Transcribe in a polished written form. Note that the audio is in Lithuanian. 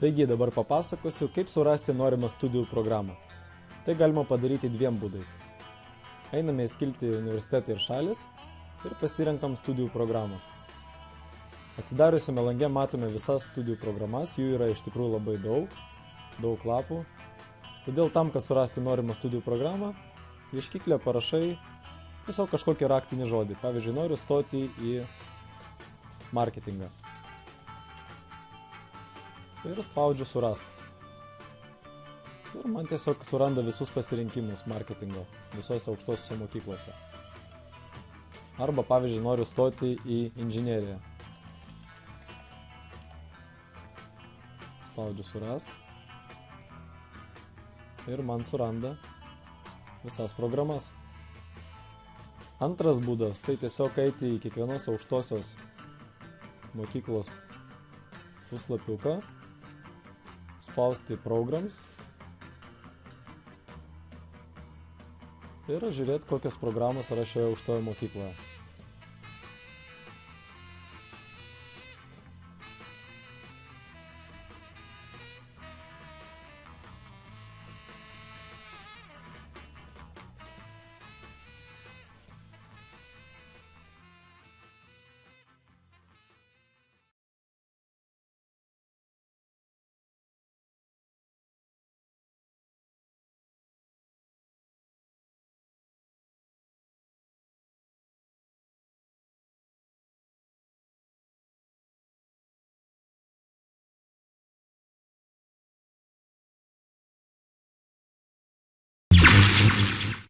Taigi dabar papasakosiu, kaip surasti norimą studijų programą. Tai galima padaryti dviem būdais. Einame į skiltį universitetai ir šalis ir pasirenkam studijų programas. Atsidariusiame lange matome visas studijų programas, jų yra iš tikrųjų labai daug lapų. Todėl tam, kad surasti norimą studijų programą, ieškiklę parašai tiesiog kažkokį raktinį žodį. Pavyzdžiui, noriu stoti į marketingą. Ir spaudžiu surask. Ir man tiesiog suranda visus pasirinkimus marketingo visose aukštosiose mokyklose. Arba, pavyzdžiui, noriu stoti į inžineriją. Spaudžiu surask. Ir man suranda visas programas. Antras būdas tai tiesiog eiti į kiekvienos aukštosios mokyklos puslapiuką, spausti programs ir žiūrėti, kokias programas yra šioje aukštoje mokykloje.